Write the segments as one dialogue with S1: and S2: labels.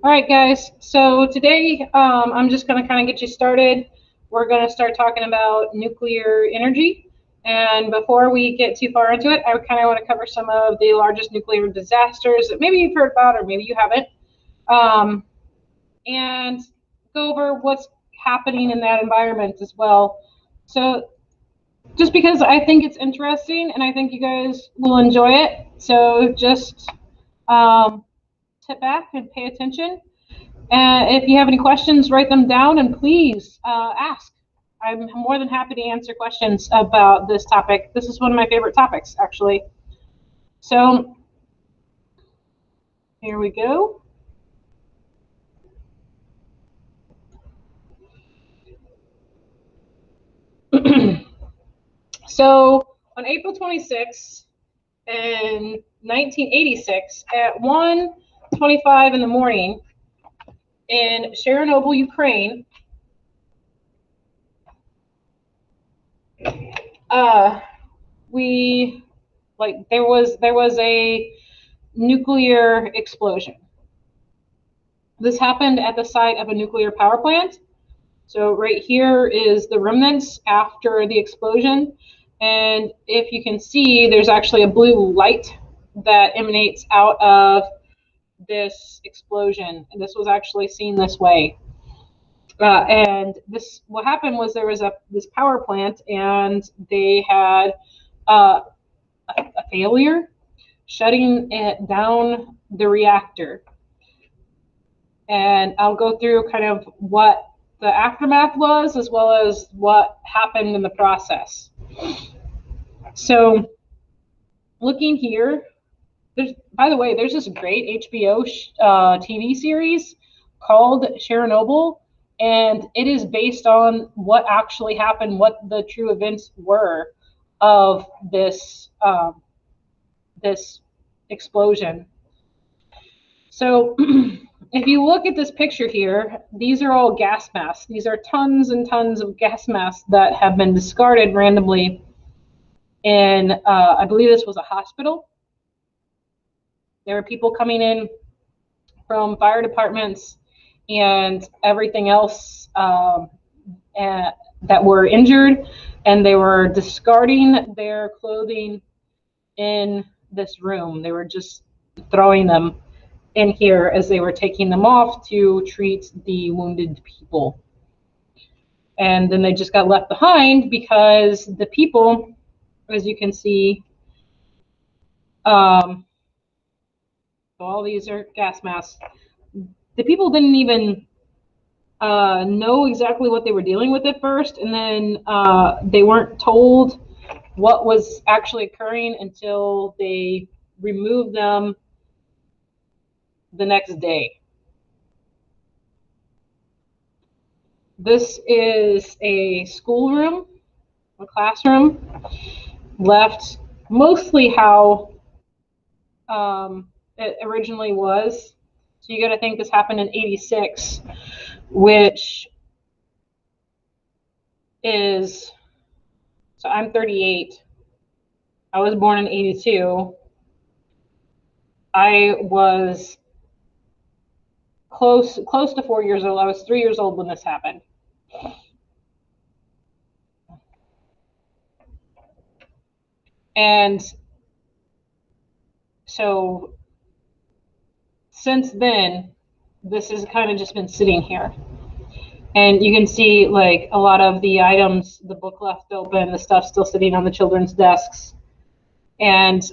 S1: All right, guys. So today I'm just going to kind of get you started. We're going to start talking about nuclear energy. And before we get too far into it, I kind of want to cover some of the largest nuclear disasters that maybe you've heard about or maybe you haven't. And go over what's happening in that environment as well. So just because I think it's interesting and I think you guys will enjoy it. So just sit back and pay attention. And if you have any questions, write them down and please ask. I'm more than happy to answer questions about this topic. This is one of my favorite topics, actually. So here we go. So on April 26th in 1986 at 1:25 in the morning in Chernobyl, Ukraine, there was a nuclear explosion. This happened at the site of a nuclear power plant. So right here is the remnants after the explosion. And if you can see, there's actually a blue light that emanates out of this explosion. And this was actually seen this way. What happened was there was this power plant, and they had a failure shutting it down the reactor. And I'll go through kind of what the aftermath was, as well as what happened in the process. So looking here, by the way, there's this great HBO TV series called Chernobyl, and it is based on what actually happened, what the true events were of this this explosion. So if you look at this picture here, these are all gas masks. These are tons and tons of gas masks that have been discarded randomly in, I believe this was a hospital. There were people coming in from fire departments and everything else that were injured, and they were discarding their clothing in this room. They were just throwing them in here as they were taking them off to treat the wounded people. And then they just got left behind because the people, as you can see, so all these are gas masks. The people didn't even know exactly what they were dealing with at first, and then they weren't told what was actually occurring until they removed them the next day. This is a schoolroom, a classroom, left mostly how it originally was. So you got to think this happened in '86, which is, so I'm 38. I was born in '82. I was close to 4 years old. I was 3 years old when this happened. And so since then, this has kind of just been sitting here. And you can see like a lot of the items, the book left open, the stuff still sitting on the children's desks. And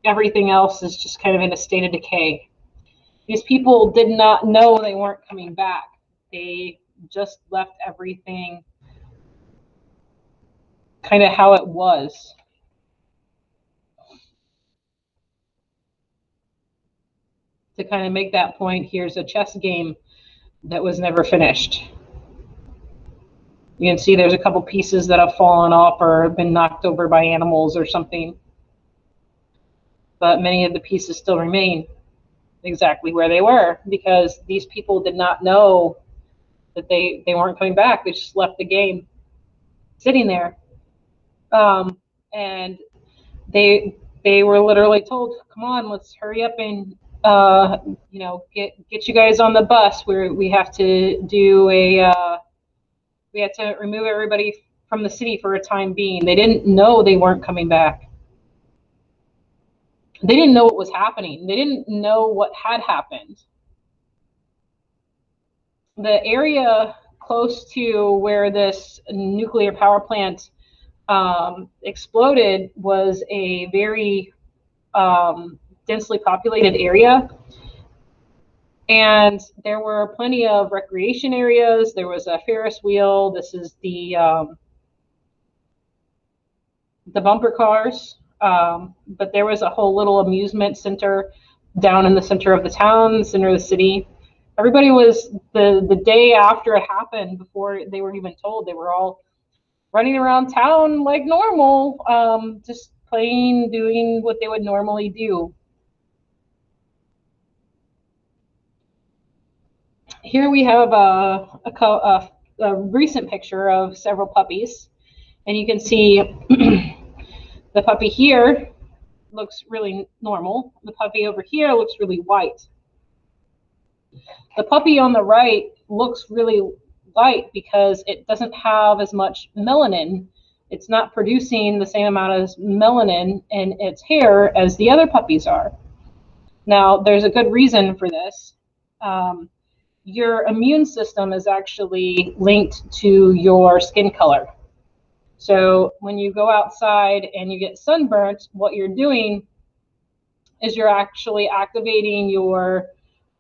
S1: everything else is just kind of in a state of decay. These people did not know they weren't coming back. They just left everything kind of how it was. To kind of make that point, here's a chess game that was never finished. You can see there's a couple pieces that have fallen off or been knocked over by animals or something. But many of the pieces still remain exactly where they were, because these people did not know that they weren't coming back. They just left the game sitting there. And they were literally told, come on, let's hurry up and you know, get you guys on the bus where we have to do we had to remove everybody from the city for a time being. They didn't know they weren't coming back. They didn't know what was happening. They didn't know what had happened. The area close to where this nuclear power plant exploded was a very densely populated area. And there were plenty of recreation areas. There was a Ferris wheel. This is the bumper cars. But there was a whole little amusement center down in the center of the town, the center of the city. Everybody was, the day after it happened, before they were even told, they were all running around town like normal, just playing, doing what they would normally do. Here we have a recent picture of several puppies, and you can see the puppy here looks really normal. The puppy over here looks really white. The puppy on the right looks really light because it doesn't have as much melanin. It's not producing the same amount of melanin in its hair as the other puppies are. Now, there's a good reason for this. Your immune system is actually linked to your skin color. So when you go outside and you get sunburnt, what you're doing is you're actually activating your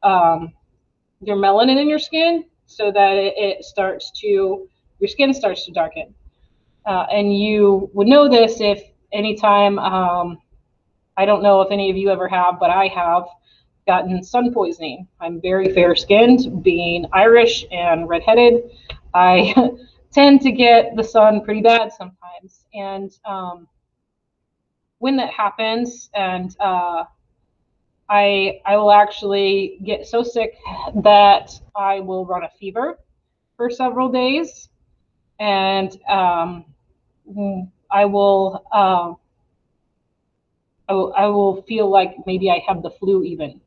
S1: melanin in your skin so that your skin starts to darken. And you would know this if anytime, I don't know if any of you ever have, but I have gotten sun poisoning. I'm very fair skinned, being Irish and redheaded. I tend to get the sun pretty bad sometimes. And when that happens, and I will actually get so sick that I will run a fever for several days, and I will feel like maybe I have the flu even.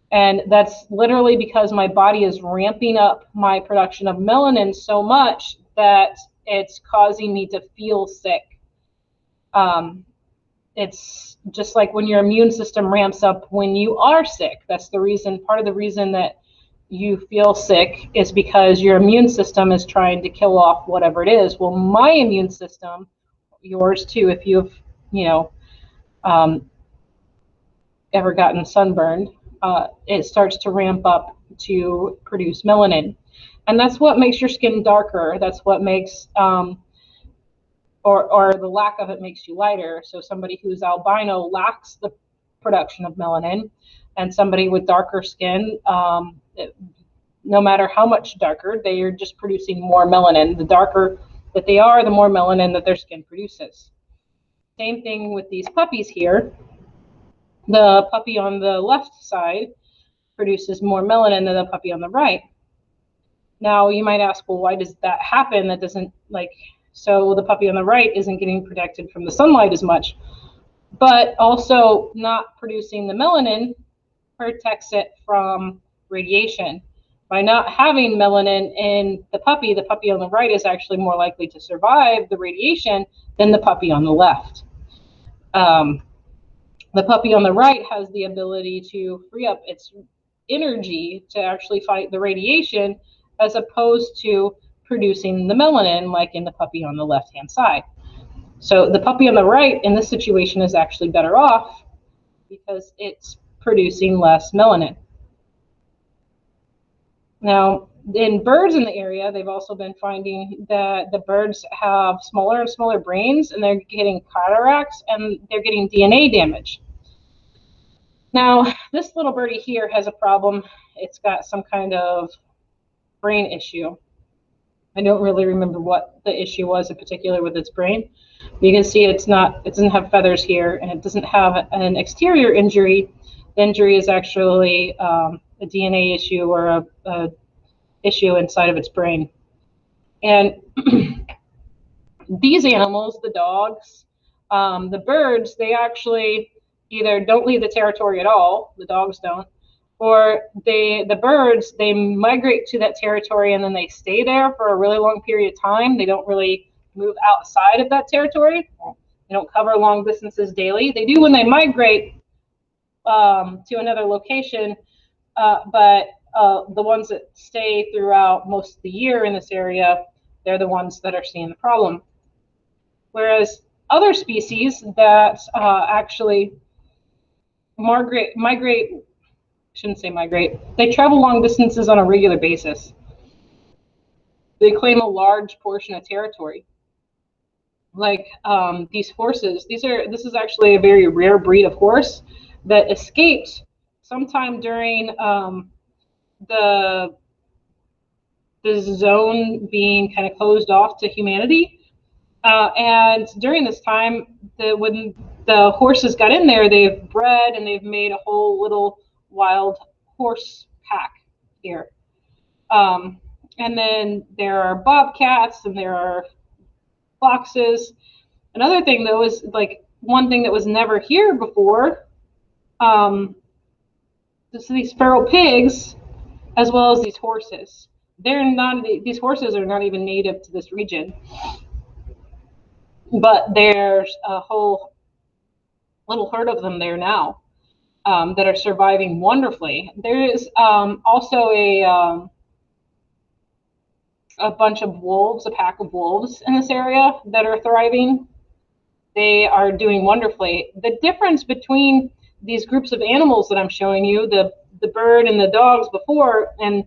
S1: And that's literally because my body is ramping up my production of melanin so much that it's causing me to feel sick. It's just like when your immune system ramps up when you are sick. That's the reason, part of the reason that you feel sick is because your immune system is trying to kill off whatever it is. Well, my immune system, yours too, if you've, ever gotten sunburned, it starts to ramp up to produce melanin. And that's what makes your skin darker. That's what makes, or the lack of it makes you lighter. So somebody who's albino lacks the production of melanin, and somebody with darker skin, no matter how much darker, they are just producing more melanin. The darker that they are, the more melanin that their skin produces. Same thing with these puppies here. The puppy on the left side produces more melanin than the puppy on the right. Now, you might ask, well, why does that happen? That doesn't, so the puppy on the right isn't getting protected from the sunlight as much, but also not producing the melanin protects it from radiation. By not having melanin in the puppy on the right is actually more likely to survive the radiation than the puppy on the left. The puppy on the right has the ability to free up its energy to actually fight the radiation, as opposed to producing the melanin like in the puppy on the left-hand side. So the puppy on the right in this situation is actually better off because it's producing less melanin. Now, in birds in the area, they've also been finding that the birds have smaller and smaller brains, and they're getting cataracts, and they're getting DNA damage. Now, this little birdie here has a problem. It's got some kind of brain issue. I don't really remember what the issue was in particular with its brain. You can see it doesn't have feathers here, and it doesn't have an exterior injury. The injury is actually a DNA issue or a issue inside of its brain. And these animals, the dogs, the birds, they actually either don't leave the territory at all, the dogs don't, or the birds, they migrate to that territory and then they stay there for a really long period of time. They don't really move outside of that territory. They don't cover long distances daily. They do when they migrate to another location, but the ones that stay throughout most of the year in this area, they're the ones that are seeing the problem. Whereas other species that actually migrate, shouldn't say migrate, they travel long distances on a regular basis. They claim a large portion of territory. Like these horses, this is actually a very rare breed of horse that escaped sometime during the zone being kind of closed off to humanity. And during this time, when the horses got in there, they've bred and they've made a whole little wild horse pack here. And then there are bobcats and there are foxes. Another thing, though, is like one thing that was never here before. So these feral pigs, as well as these horses. These horses are not even native to this region. But there's a whole little herd of them there now that are surviving wonderfully. There is also a bunch of wolves, a pack of wolves in this area that are thriving. They are doing wonderfully. The difference between these groups of animals that I'm showing you, the bird and the dogs before, and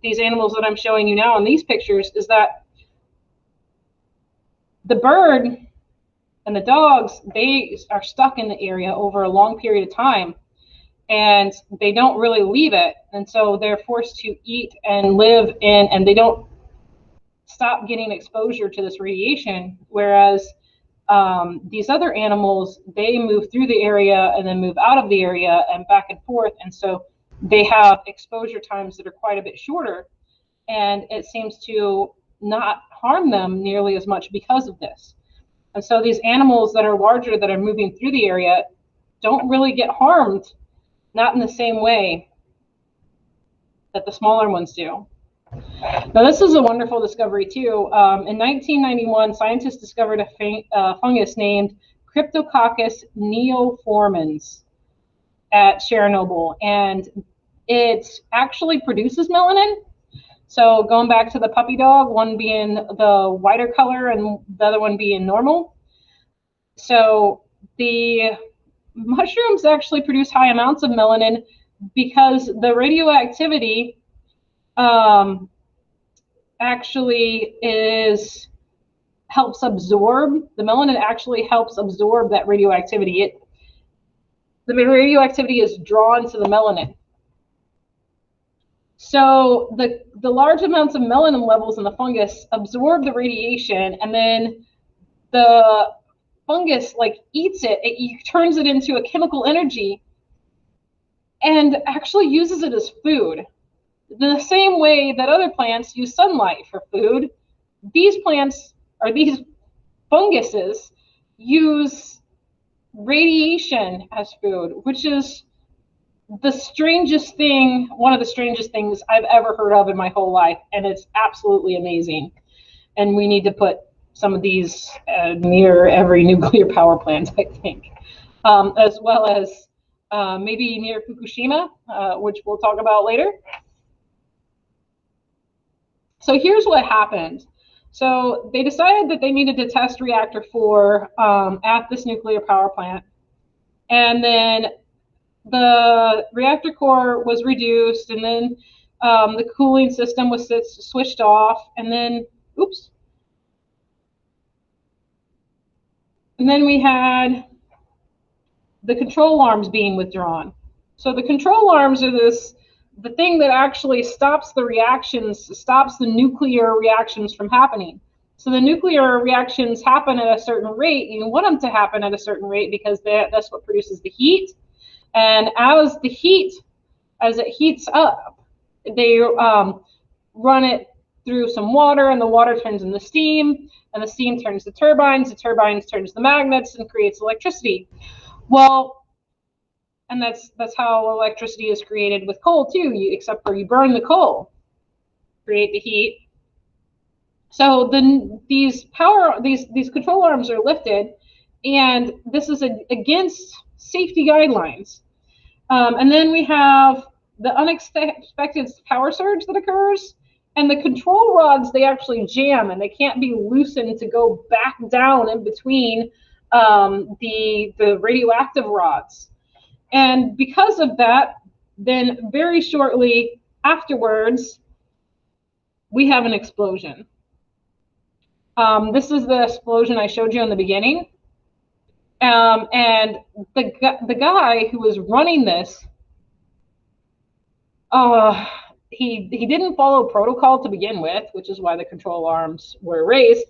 S1: these animals that I'm showing you now in these pictures, is that the bird and the dogs, they are stuck in the area over a long period of time, and they don't really leave it. And so they're forced to eat and live in, and they don't stop getting exposure to this radiation. Whereas these other animals, they move through the area and then move out of the area and back and forth. And so they have exposure times that are quite a bit shorter. And it seems to not harm them nearly as much because of this. And so these animals that are larger, that are moving through the area, don't really get harmed, not in the same way that the smaller ones do. Now, this is a wonderful discovery, too. In 1991, scientists discovered a fungus named Cryptococcus neoformans at Chernobyl, and it actually produces melanin. So going back to the puppy dog, one being the whiter color and the other one being normal. So the mushrooms actually produce high amounts of melanin because the radioactivity actually helps absorb, the melanin actually helps absorb that radioactivity. The radioactivity is drawn to the melanin. So the large amounts of melanin levels in the fungus absorb the radiation, and then the fungus eats it. It turns it into a chemical energy and actually uses it as food. The same way that other plants use sunlight for food, these plants, or these funguses, use radiation as food, which is the strangest thing, one of the strangest things I've ever heard of in my whole life, and it's absolutely amazing. And we need to put some of these near every nuclear power plant, I think, as well as maybe near Fukushima, which we'll talk about later. So here's what happened. So they decided that they needed to test reactor 4 at this nuclear power plant. And then the reactor core was reduced, and then the cooling system was switched off, and then, oops. And then we had the control arms being withdrawn. So the control arms are the thing that actually stops the reactions, stops the nuclear reactions from happening. So the nuclear reactions happen at a certain rate. You want them to happen at a certain rate because that's what produces the heat. And as it heats up, they run it through some water, and the water turns into steam, and the steam turns the turbines turns the magnets and creates electricity. Well, And that's how electricity is created with coal too, except for you burn the coal, create the heat. So then these control arms are lifted, and this is against safety guidelines. And then we have the unexpected power surge that occurs, and the control rods, they actually jam and they can't be loosened to go back down in between the radioactive rods. And because of that, then very shortly afterwards, we have an explosion. This is the explosion I showed you in the beginning. And the guy who was running this, he didn't follow protocol to begin with, which is why the control arms were raised.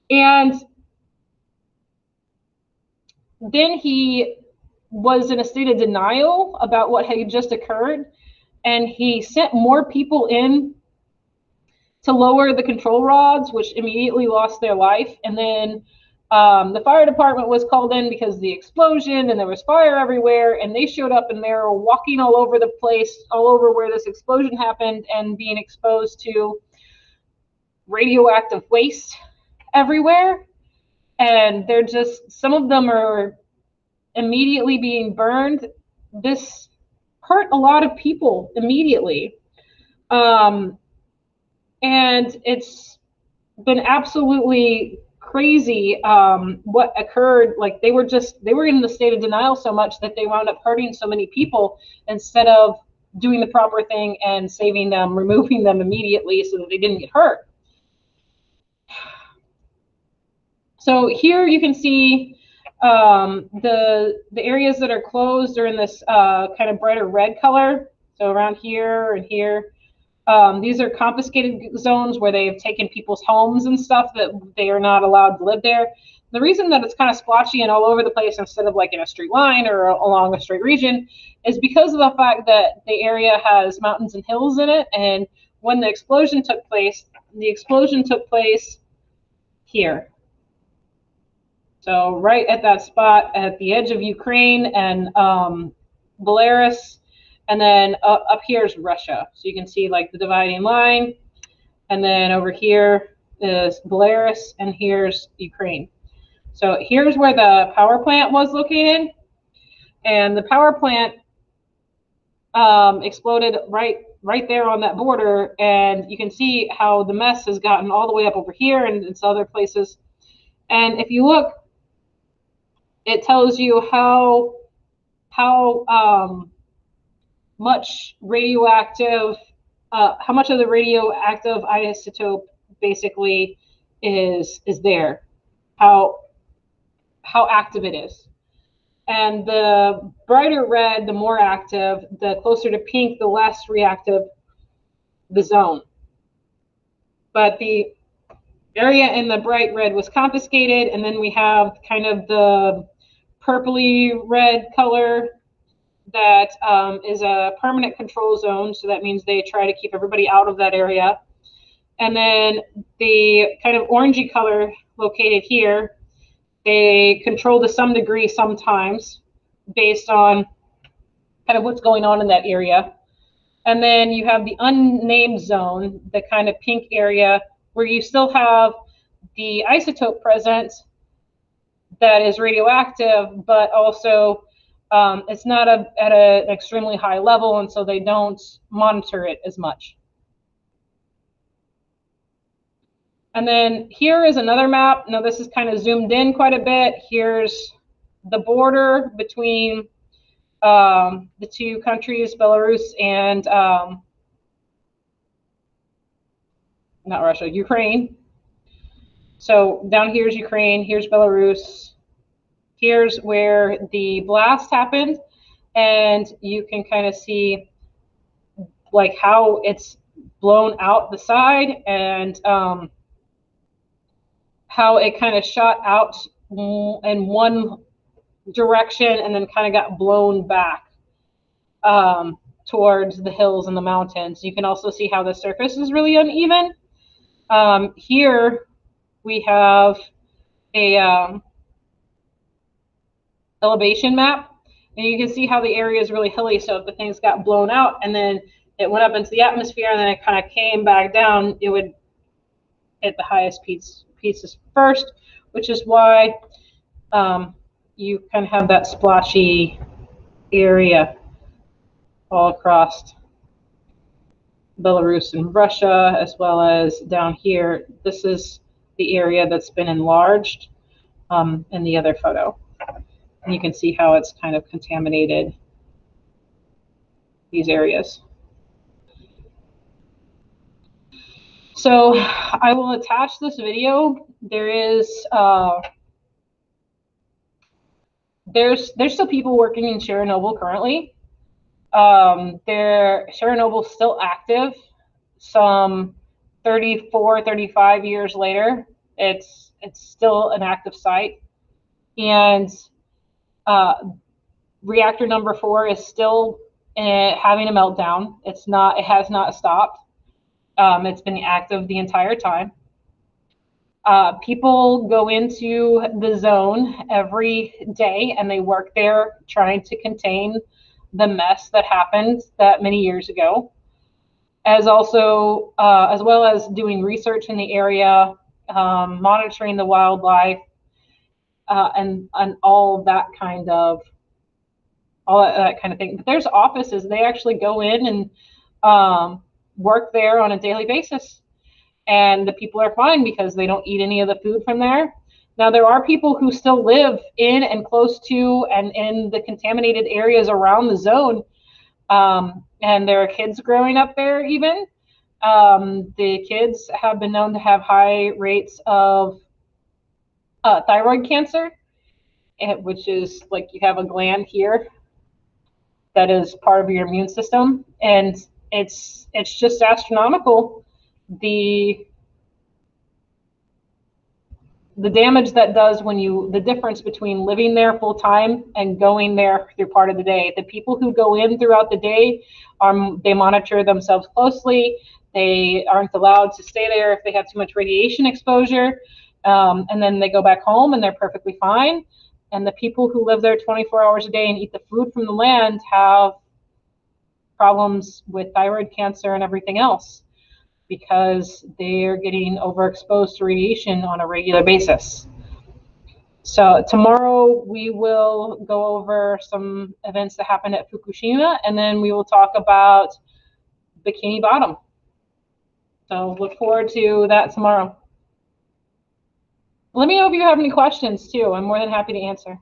S1: And then he was in a state of denial about what had just occurred, and he sent more people in to lower the control rods, which immediately lost their life. And then the fire department was called in because of the explosion, and there was fire everywhere, and they showed up and they were walking all over the place, all over where this explosion happened, and being exposed to radioactive waste everywhere. And they're just, some of them are immediately being burned. This hurt a lot of people immediately. And it's been absolutely crazy what occurred. Like they were in the state of denial so much that they wound up hurting so many people instead of doing the proper thing and saving them, removing them immediately so that they didn't get hurt. So here you can see the areas that are closed are in this kind of brighter red color. So around here and here. These are confiscated zones where they have taken people's homes and stuff that they are not allowed to live there. The reason that it's kind of splotchy and all over the place instead of like in a straight line or along a straight region is because of the fact that the area has mountains and hills in it. And when the explosion took place here. So right at that spot at the edge of Ukraine and Belarus. And then up here is Russia. So you can see like the dividing line. And then over here is Belarus, and here's Ukraine. So here's where the power plant was located. And the power plant exploded right there on that border. And you can see how the mess has gotten all the way up over here and it's other places. And if you look, it tells you how much radioactive, how much of the radioactive isotope basically is there, how active it is. And the brighter red, the more active, the closer to pink, the less reactive the zone. But the area in the bright red was confiscated, and then we have kind of the purpley red color that is a permanent control zone. So that means they try to keep everybody out of that area. And then the kind of orangey color located here, they control to some degree sometimes based on kind of what's going on in that area. And then you have the unnamed zone, the kind of pink area where you still have the isotope present that is radioactive, but also it's not at an extremely high level, and so they don't monitor it as much. And then here is another map. Now this is kind of zoomed in quite a bit. Here's the border between the two countries, Belarus and not Russia, Ukraine. So down here is Ukraine, here's Belarus. Here's where the blast happened, and you can kind of see like how it's blown out the side and how it kind of shot out in one direction and then kind of got blown back towards the hills and the mountains. You can also see how the surface is really uneven. Here we have a elevation map, And you can see how the area is really hilly. So if the things got blown out and then it went up into the atmosphere and then it kind of came back down, it would hit the highest pieces first, which is why you kind of have that splotchy area all across Belarus and Russia, as well as down here. This is the area that's been enlarged in the other photo. And you can see how it's kind of contaminated these areas. So I will attach this video. There's still people working in Chernobyl currently. Chernobyl's still active. Some 34, 35 years later, it's still an active site. And reactor number 4 is still having a meltdown. It has not stopped. It's been active the entire time. People go into the zone every day and they work there trying to contain the mess that happened that many years ago, as well as doing research in the area, monitoring the wildlife, and all that kind of thing. But there's offices. They actually go in and work there on a daily basis. And the people are fine because they don't eat any of the food from there. Now, there are people who still live in and close to and in the contaminated areas around the zone. And there are kids growing up there even. The kids have been known to have high rates of thyroid cancer, which is like you have a gland here that is part of your immune system. And it's just astronomical. The damage that does the difference between living there full time and going there through part of the day. The people who go in throughout the day, they monitor themselves closely. They aren't allowed to stay there if they have too much radiation exposure. And then they go back home and they're perfectly fine. And the people who live there 24 hours a day and eat the food from the land have problems with thyroid cancer and everything else, because they're getting overexposed to radiation on a regular basis. So tomorrow we will go over some events that happened at Fukushima, and then we will talk about Bikini Bottom. So look forward to that tomorrow. Let me know if you have any questions too. I'm more than happy to answer.